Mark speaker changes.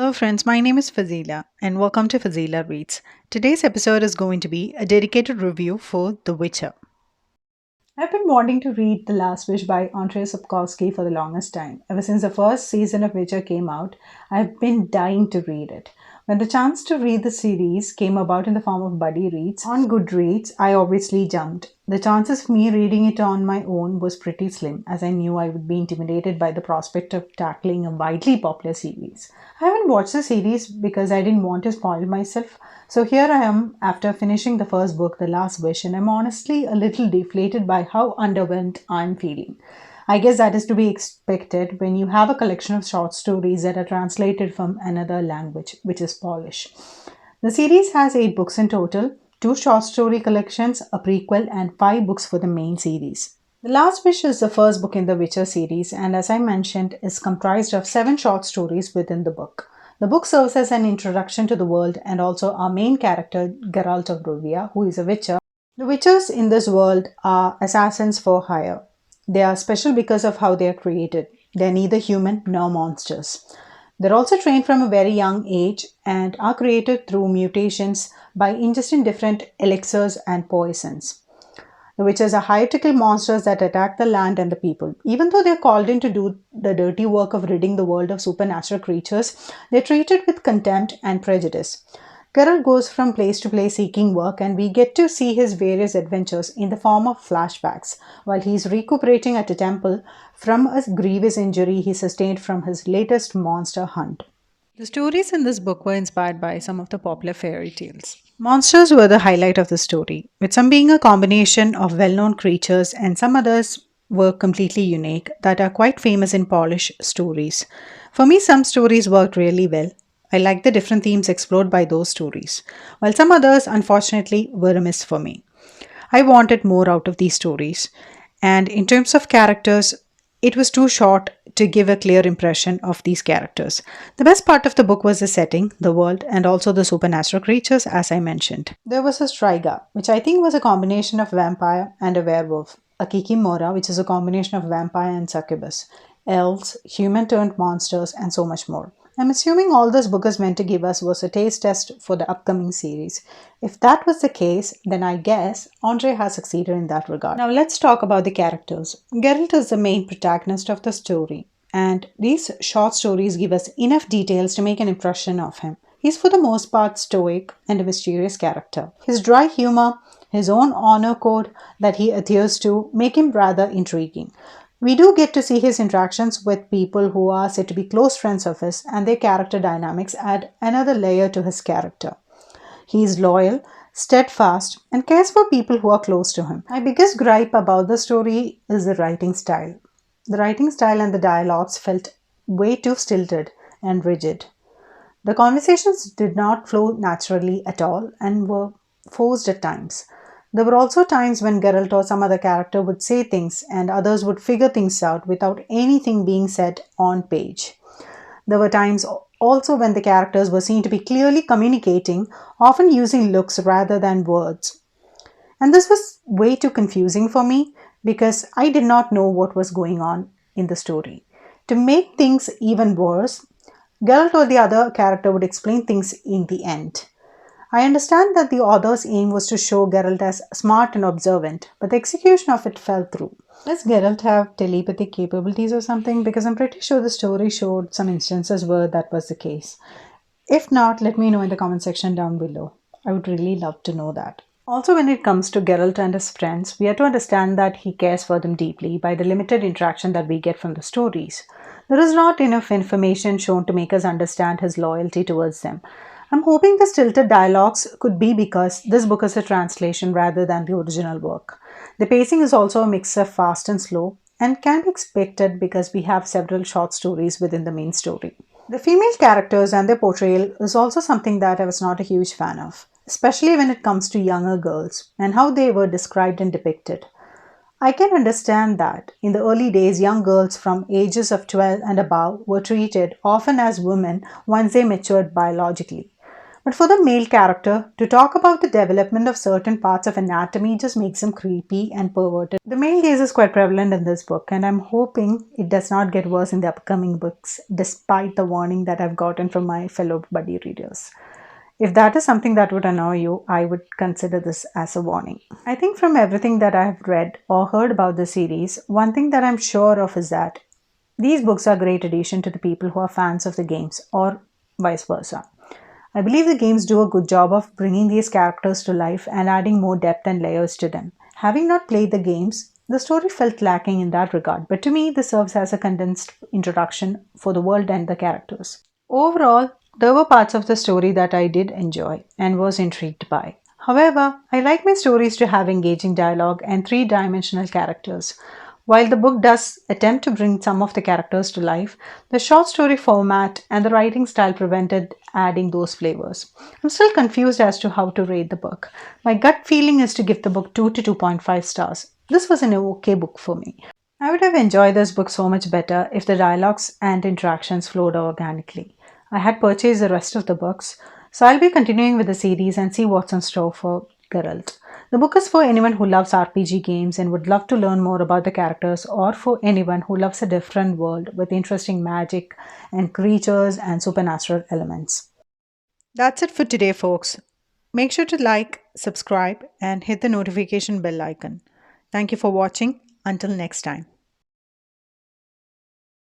Speaker 1: Hello, friends. My name is Fazila, and welcome to Fazila Reads. Today's episode is going to be a dedicated review for The Witcher. I've been wanting to read The Last Wish by Andrzej Sapkowski for the longest time. Ever since the first season of Witcher came out, I've been dying to read it. When the chance to read the series came about in the form of buddy reads on Goodreads, I obviously jumped. The chances of me reading it on my own was pretty slim, as I knew I would be intimidated by the prospect of tackling a widely popular series. I haven't watched the series because I didn't want to spoil myself. So here I am after finishing the first book, The Last Wish, and I'm honestly a little deflated by how underwhelmed I'm feeling. I guess that is to be expected when you have a collection of short stories that are translated from another language, which is Polish. The series has 8 books in total, 2 short story collections, a prequel, and 5 books for the main series. The Last Wish is the first book in the Witcher series, and as I mentioned, is comprised of 7 short stories within the book. The book serves as an introduction to the world and also our main character, Geralt of Rivia, who is a Witcher. The Witchers in this world are assassins for hire. They are special because of how they are created. They are neither human nor monsters. They're also trained from a very young age and are created through mutations by ingesting different elixirs and poisons. The witches are hierarchical monsters that attack the land and the people. Even though they're called in to do the dirty work of ridding the world of supernatural creatures, they're treated with contempt and prejudice. Geralt goes from place to place seeking work, and we get to see his various adventures in the form of flashbacks while he's recuperating at a temple from a grievous injury he sustained from his latest monster hunt. The stories in this book were inspired by some of the popular fairy tales. Monsters were the highlight of the story, with some being a combination of well known creatures and some others were completely unique that are quite famous in Polish stories. For me, some stories worked really well. I liked the different themes explored by those stories, while some others, unfortunately, were a miss for me. I wanted more out of these stories, and in terms of characters, it was too short to give a clear impression of these characters. The best part of the book was the setting, the world, and also the supernatural creatures, as I mentioned. There was a Striga, which I think was a combination of vampire and a werewolf, a Kikimora, which is a combination of vampire and succubus, elves, human turned monsters, and so much more. I'm assuming all this book is meant to give us was a taste test for the upcoming series. If that was the case, then I guess Andre has succeeded in that regard. Now let's talk about the characters. Geralt is the main protagonist of the story, and these short stories give us enough details to make an impression of him. He's for the most part stoic and a mysterious character. His dry humor, his own honor code that he adheres to, make him rather intriguing. We do get to see his interactions with people who are said to be close friends of his, and their character dynamics add another layer to his character. He is loyal, steadfast, and cares for people who are close to him. My biggest gripe about the story is the writing style. The writing style and the dialogues felt way too stilted and rigid. The conversations did not flow naturally at all and were forced at times. There were also times when Geralt or some other character would say things and others would figure things out without anything being said on page. There were times also when the characters were seen to be clearly communicating, often using looks rather than words. And this was way too confusing for me because I did not know what was going on in the story. To make things even worse, Geralt or the other character would explain things in the end. I understand that the author's aim was to show Geralt as smart and observant, but the execution of it fell through. Does Geralt have telepathic capabilities or something? Because I'm pretty sure the story showed some instances where that was the case. If not, let me know in the comment section down below. I would really love to know that. Also, when it comes to Geralt and his friends, we have to understand that he cares for them deeply by the limited interaction that we get from the stories. There is not enough information shown to make us understand his loyalty towards them. I'm hoping the stilted dialogues could be because this book is a translation rather than the original work. The pacing is also a mix of fast and slow and can be expected because we have several short stories within the main story. The female characters and their portrayal is also something that I was not a huge fan of, especially when it comes to younger girls and how they were described and depicted. I can understand that in the early days, young girls from ages of 12 and above were treated often as women once they matured biologically. But for the male character, to talk about the development of certain parts of anatomy just makes him creepy and perverted. The male gaze is quite prevalent in this book, and I'm hoping it does not get worse in the upcoming books, despite the warning that I've gotten from my fellow buddy readers. If that is something that would annoy you, I would consider this as a warning. I think from everything that I have read or heard about the series, one thing that I'm sure of is that these books are a great addition to the people who are fans of the games, or vice versa. I believe the games do a good job of bringing these characters to life and adding more depth and layers to them. Having not played the games, the story felt lacking in that regard, but to me, this serves as a condensed introduction for the world and the characters. Overall, there were parts of the story that I did enjoy and was intrigued by. However, I like my stories to have engaging dialogue and three dimensional characters. While the book does attempt to bring some of the characters to life, the short story format and the writing style prevented adding those flavors. I'm still confused as to how to rate the book. My gut feeling is to give the book 2 to 2.5 stars. This was an okay book for me. I would have enjoyed this book so much better if the dialogues and interactions flowed organically. I had purchased the rest of the books, so I'll be continuing with the series and see what's in store for Geralt. The book is for anyone who loves RPG games and would love to learn more about the characters, or for anyone who loves a different world with interesting magic and creatures and supernatural elements. That's it for today, folks. Make sure to like, subscribe, and hit the notification bell icon. Thank you for watching. Until next time.